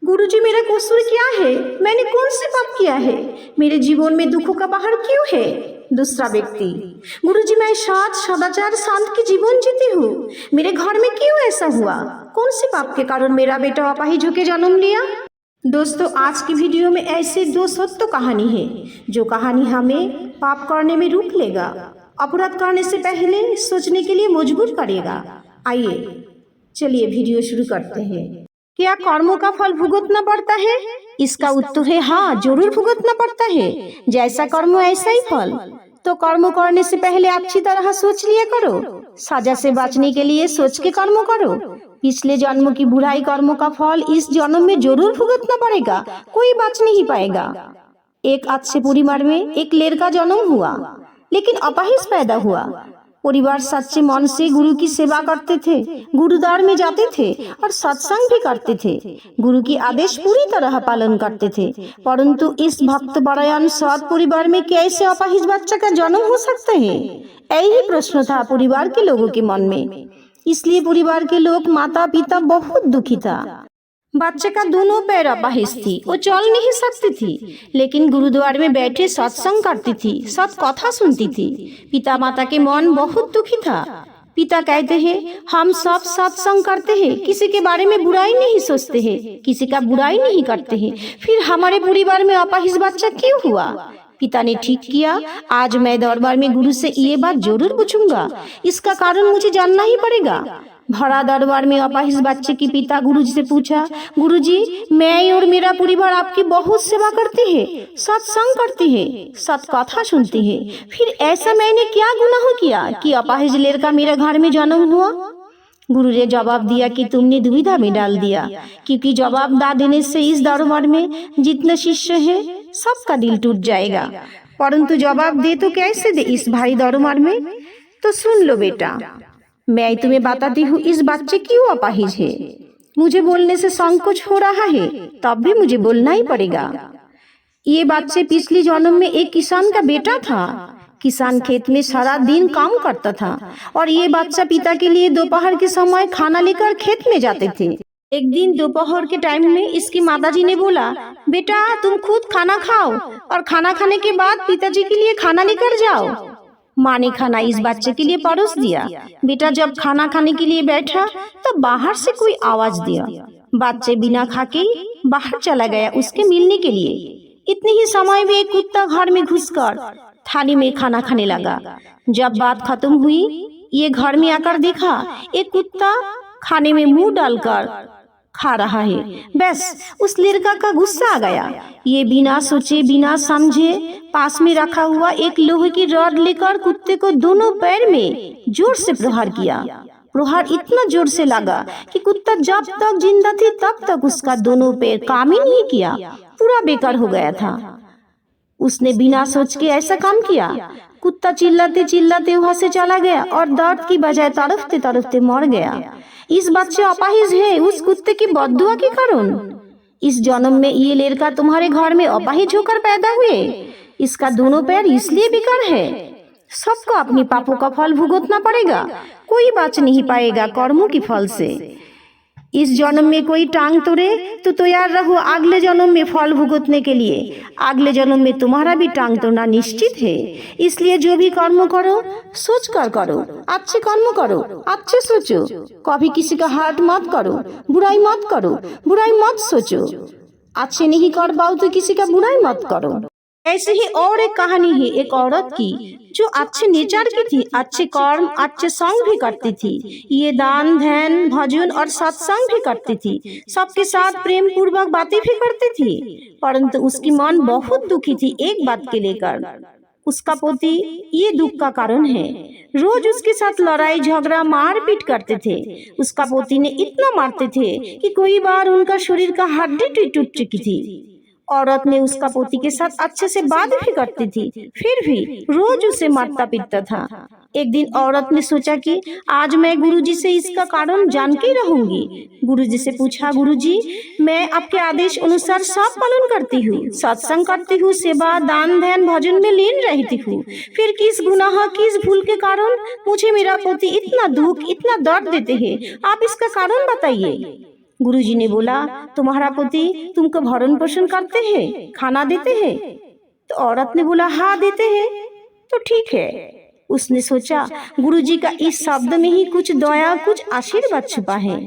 गुरुजी मेरा कसूर क्या है? मैंने कौन से पाप किया है? मेरे जीवन में दुखों का पहाड़ क्यों है? दूसरा व्यक्ति, गुरुजी मैं सच सदाचार शांत की जीवन जीती हूँ, मेरे घर में क्यों ऐसा हुआ? कौन से पाप के कारण मेरा बेटा अपाहिज होकर जन्म लिया? दोस्तों, आज की वीडियो में ऐसे दो सत्य कहानी है जो कहानी हमें पाप करने में रोक लेगा, अपराध करने से पहले सोचने के लिए मजबूर करेगा। आइए चलिए वीडियो शुरू करते हैं। क्या कर्मों का फल भुगतना पड़ता है? इसका उत्तर है हाँ, जरूर भुगतना पड़ता है। जैसा कर्म ऐसा ही फल। तो कर्म करने से पहले अच्छी तरह सोच लिया करो। सजा से बचने के लिए सोच के कर्म करो। पिछले जन्म की बुराई कर्मों का फल इस जन्म में जरूर भुगतना पड़ेगा, कोई बच नहीं पाएगा। एक अच्छे परिवार में एक लड़का जन्म हुआ, लेकिन अपाहिज पैदा हुआ। परिवार सच्चे मन से गुरु की सेवा करते थे, गुरुद्वार में जाते थे और सत्संग भी करते थे, गुरु की आदेश पूरी तरह पालन करते थे। परंतु इस भक्त परायण सৎ परिवार में कैसे अपाहिज बच्चा का जन्म हो सकता है? यही प्रश्न था परिवार के लोगों के मन में। इसलिए परिवार के लोग, माता पिता बहुत दुखी था। बच्चे का दोनों पैर अपाहिज थी, वो चल नहीं सकती थी, लेकिन गुरुद्वार में बैठे सत्संग करती थी, सत कथा सुनती थी। पिता माता के मन बहुत दुखी था। पिता कहते हैं हम सब सत्संग करते हैं, किसी के बारे में बुराई नहीं सोचते हैं, किसी का बुराई नहीं करते हैं, फिर हमारे परिवार में अपाहिज बच्चा क्यों हुआ? पिता ने ठीक किया, आज मैं दरबार में गुरु से ये बात जरूर पूछूंगा, इसका कारण मुझे जानना ही पड़ेगा। भरा दरबार में अपाहिज बच्चे की पिता गुरुजी से पूछा, गुरुजी मैं और मेरा परिवार आपकी बहुत सेवा करते हैं, सत्संग करते हैं, सत कथा सुनते हैं, फिर ऐसा मैंने क्या गुनाह किया कि अपाहिज लड़का मेरे घर में जन्म हुआ? गुरु ने जवाब दिया कि तुमने दुविधा में डाल दिया, क्योंकि जवाब ना देने से इस दरबार में जितने शिष्य है सबका दिल टूट जाएगा, परंतु जवाब दे तो कैसे दे इस भारी दरबार में? तो सुन लो बेटा, मैं तुम्हें बताती हूँ इस बच्चे क्यों अपाहिज है। मुझे बोलने से संकोच हो रहा है, तब भी मुझे बोलना ही पड़ेगा। ये बच्चे पिछले जन्म में एक किसान का बेटा था। किसान खेत में सारा दिन काम करता था और ये बच्चा पिता के लिए दोपहर के समय खाना लेकर खेत में जाते थे। एक दिन दोपहर के टाइम में इसकी माताजी ने बोला, बेटा तुम खुद खाना खाओ और खाना खाने के बाद पिताजी के लिए खाना लेकर जाओ। माँ ने खाना इस बच्चे के लिए परोस दिया। बेटा जब खाना खाने के लिए बैठा तो बाहर से कोई आवाज दिया। बच्चे बिना खाके बाहर चला गया उसके मिलने के लिए। इतने ही समय में एक कुत्ता घर में घुसकर थाली में खाना खाने लगा। जब बात खत्म हुई, ये घर में आकर देखा एक कुत्ता खाने में मुंह डालकर खा रहा है। बस उस लड़का का गुस्सा आ गया। ये बिना सोचे बिना समझे पास में रखा हुआ एक लोहे की रॉड लेकर कुत्ते को दोनों पैर में जोर से प्रहार किया। प्रहार इतना जोर से लगा कि कुत्ता जब तक जिंदा थी तब तक उसका दोनों पैर काम ही नहीं किया, पूरा बेकार हो गया था। उसने बिना सोच के ऐसा काम किया। कुत्ता चिल्लाते चिल्लाते वहां से चला गया और दर्द की बजाय तड़पते तड़पते मर गया। इस बच्चे अपाहिज है उस कुत्ते की बददुआ के कारण। इस जन्म में ये लड़का तुम्हारे घर में अपाहिज होकर पैदा हुए। इसका दोनों पैर इसलिए बेकार है। सबको अपनी पापों का फल भुगतना पड़ेगा, कोई बच नहीं पाएगा कर्मों के फल से। इस जन्म में कोई टांग तोड़े तो तैयार रहो अगले जन्म में फल भुगतने के लिए। अगले जन्म में तुम्हारा भी टांग तोड़ना निश्चित है। इसलिए जो भी कर्म करो सोच कर करो, अच्छे कर्म करो, अच्छे सोचो, कभी किसी का हार्ट मत करो, बुराई मत करो, बुराई मत सोचो। अच्छे नहीं कर पाओ तो किसी का बुराई मत करो। ऐसे ही और एक कहानी है एक औरत की जो अच्छे नेचर की थी, अच्छे कर्म अच्छे संग भी करती थी। ये दान ध्यान भजन और सत्संग भी करती थी, सबके साथ प्रेम पूर्वक बातें भी करती थी। परंतु उसकी मन बहुत दुखी थी एक बात के लेकर। उसका पति ये दुख का कारण है, रोज उसके साथ लड़ाई झगड़ा मारपीट करते थे। उसका पति ने इतना मारते थे कि कोई बार उनका शरीर का हड्डी टूट चुकी थी। औरत ने उसका पति के साथ अच्छे से बात भी करती थी, फिर भी रोज उसे मारता पीटता था। एक दिन औरत ने सोचा कि आज मैं गुरुजी से इसका कारण जान के रहूंगी। गुरुजी से पूछा, गुरुजी मैं आपके आदेश अनुसार सब पालन करती हूँ, सत्संग करती हूँ, सेवा दान ध्यान भजन में लीन रहती हूँ, फिर किस गुनाह किस भूल के कारण मुझे मेरा पति इतना दुख इतना दर्द देते हैं, आप इसका कारण बताइए। गुरुजी ने बोला, तुम्हारा पति तुमको भरण पोषण करते हैं, खाना देते हैं? तो औरत ने बोला, हाँ देते हैं। तो ठीक है। उसने सोचा गुरुजी का इस शब्द में ही कुछ दया, कुछ आशीर्वाद छुपा है।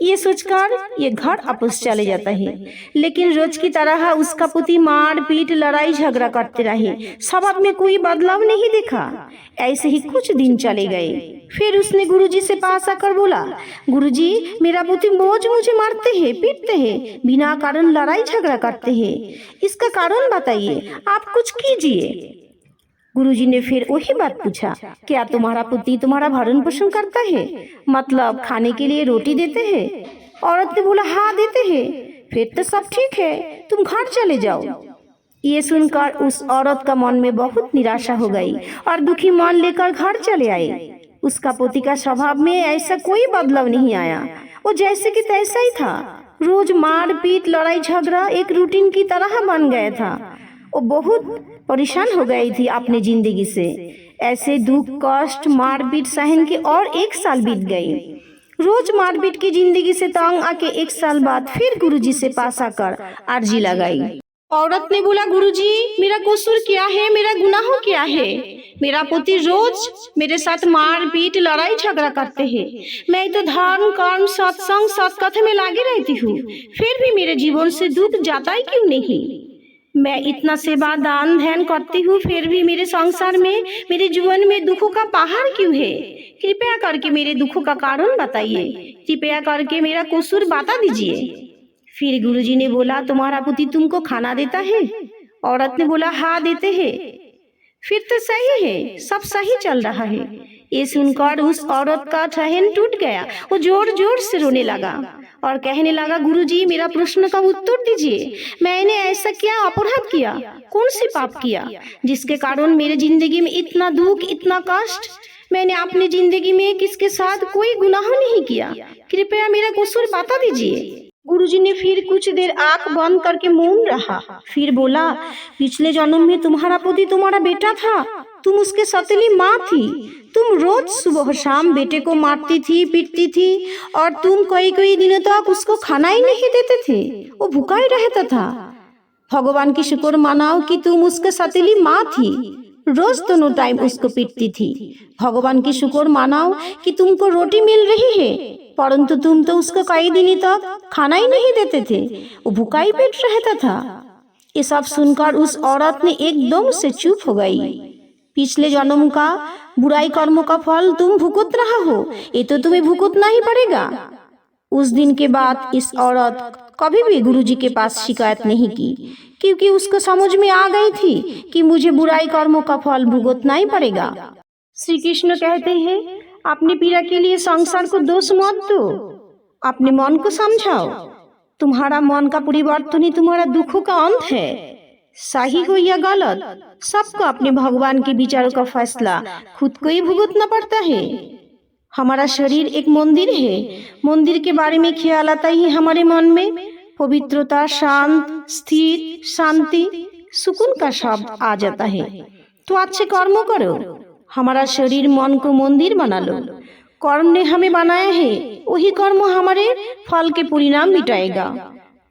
ये सोचकर ये घर वापस चले जाता है। लेकिन रोज की तरह उसका पति मार पीट, लड़ाई झगड़ा करते रहे। स्वभाव में कोई बदलाव नहीं देखा। ऐसे ही कुछ दिन चले गए। फिर उसने गुरुजी से पास आकर बोला, गुरुजी, मेरा पति रोज मुझे मारते हैं, पीटते हैं, बिना कारण लड़ाई झगड़ा करते हैं। इसका कारण बताइए, आप कुछ कीजिए। गुरुजी ने फिर वही बात पूछा, क्या तुम्हारा पति तुम्हारा भरण पोषण करता है, मतलब खाने के लिए रोटी देते हैं? औरत ने बोला, हाँ देते हैं। फिर तो सब ठीक है, तुम घर चले जाओ। ये सुनकर उस औरत का मन में बहुत निराशा हो गई और दुखी मन लेकर घर चले आए। उसका पति का स्वभाव में ऐसा कोई बदलाव नहीं आया। वो जैसे कि तैसा ही था। रोज मार पीट, लड़ाई झगड़ा एक रूटीन की तरह बन गया था। वो बहुत परेशान हो गई थी अपने जिंदगी से। ऐसे दुख, कष्ट, मारपीट सहन के और 1 साल बीत गई। रोज मारपीट की जिंदगी से तंग आके 1 साल बाद फिर गुरुजी से पास आकर अर्जी लगाई। औरत ने बोला, गुरुजी, मेरा कसूर क्या है, मेरा गुनाह क्या है? मेरा पति रोज मेरे साथ मारपीट, लड़ाई झगड़ा करते हैं। मैं तो धर्म, कर्म, सत्संग, सत्कथा में लगी रहती हूँ, फिर भी मेरे जीवन से दुख जाता ही क्यों नहीं? मैं इतना सेवा, दान, ध्यान करती हूँ, फिर भी मेरे संसार में, मेरे जीवन में दुखों का पहाड़ क्यों है? कृपया करके मेरे दुखों का कारण बताइए। कृपया करके मेरा कसूर बता दीजिए। फिर गुरुजी ने बोला, तुम्हारा पति तुमको खाना देता है? औरत ने बोला, हाँ देते हैं। फिर तो सही है, सब सही चल रहा है। ये सुनकर उस औरत का ठहन टूट गया। वो जोर जोर से रोने लगा और कहने लगा, गुरुजी, मेरा प्रश्न का उत्तर दीजिए। मैंने ऐसा क्या अपराध किया, कौन सी पाप किया, जिसके कारण मेरे जिंदगी में इतना दुख, इतना कष्ट? मैंने अपनी जिंदगी में किसके साथ कोई गुनाह नहीं किया। कृपया मेरा कसूर बता दीजिए। गुरुजी ने फिर कुछ देर आंख बंद करके मौन रहा। फिर बोला, पिछले जन्म में तुम्हारा पति तुम्हारा बेटा था, तुम उसके सौतेली माँ थी। तुम रोज सुबह शाम बेटे को मारती थी, पीटती थी और तुम कई दिनों तक उसको खाना ही नहीं देते थे। वो भूखा ही रहता था। भगवान की शुक्र मनाओ कि तुम उसके सौतेली माँ थी, रोज दोनों टाइम उसको पीटती थी। भगवान की शुक्र मनाओ कि तुमको रोटी मिल रही है, परंतु तुम तो उसको कई दिनों तक खाना ही नहीं देते थे। वो भूखा ही पेट रहता था। ये सब सुनकर उस औरत ने एकदम से चुप हो गई। पिछले जन्म का बुराई कर्मों का फल तुम भुगत रहा हो, ये तो तुम्हें भुगतना ही पड़ेगा। उस दिन के बाद इस औरत कभी भी गुरुजी के पास शिकायत नहीं की, क्योंकि उसको समझ में आ गई थी कि मुझे बुराई कर्मों का फल भुगतना ही पड़ेगा। श्री कृष्ण कहते हैं, अपने पीड़ा के लिए संसार को दोष मत दो, अपने मन को समझाओ। तुम्हारा मन का परिवर्तन ही तुम्हारा दुखों का अंत है। सही हो या गलत, सबको अपने भगवान के विचारों का फैसला खुद को ही भुगतना पड़ता है। हमारा शरीर एक मंदिर है। मंदिर के बारे में ख्याल आता ही हमारे मन में पवित्रता, शांत, स्थिर, शांति, सुकून का शब्द आ जाता है। तो अच्छे कर्म करो। हमारा शरीर मन को मंदिर बना लो। कर्म ने हमें बनाया है, वही कर्म हमारे फल के परिणाम मिटाएगा।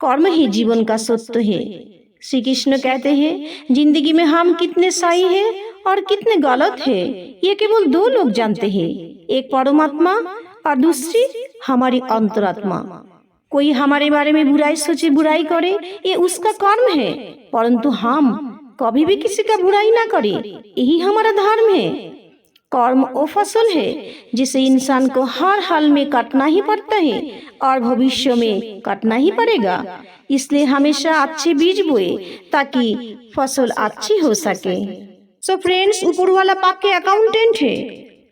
कर्म ही जीवन का सत्य है। श्री कृष्ण कहते हैं, जिंदगी में हम कितने सही हैं और कितने गलत हैं, ये केवल 2 लोग जानते हैं, एक परमात्मा और दूसरी हमारी अंतरात्मा। कोई हमारे बारे में बुराई सोचे, बुराई करे, ये उसका कर्म है, परंतु हम कभी भी किसी का बुराई ना करें, यही हमारा धर्म है। कर्म वो फसल है जिसे इंसान को हर हाल में काटना ही पड़ता है और भविष्य में काटना ही पड़ेगा। इसलिए हमेशा अच्छे बीज बोए ताकि फसल अच्छी हो सके। सो फ्रेंड्स, ऊपर वाला पाके अकाउंटेंट है,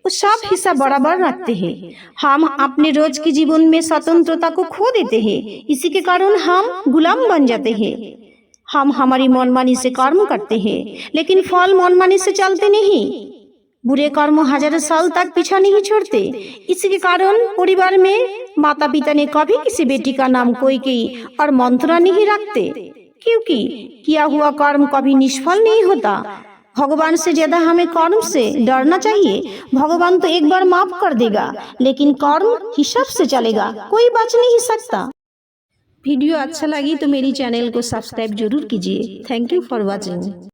वो सब हिस्सा बराबर रखते हैं। हम अपने रोज के जीवन में स्वतंत्रता को खो देते हैं, इसी के कारण हम गुलाम बन जाते हैं। हम हमारी मनमानी से कर्म करते हैं, लेकिन फल मनमानी से चलते नहीं। बुरे कर्म हजारों साल तक पीछा नहीं छोड़ते। इसी के कारण परिवार में माता पिता ने कभी किसी बेटी का नाम कोई और मंत्रा नहीं रखते, क्योंकि किया हुआ कर्म कभी निष्फल नहीं होता। भगवान से ज्यादा हमें कर्म से डरना चाहिए। भगवान तो एक बार माफ कर देगा, लेकिन कर्म हिसाब से चलेगा, कोई बच नहीं सकता। वीडियो अच्छा लगी तो मेरी चैनल को सब्सक्राइब जरूर कीजिए। Thank you for watching.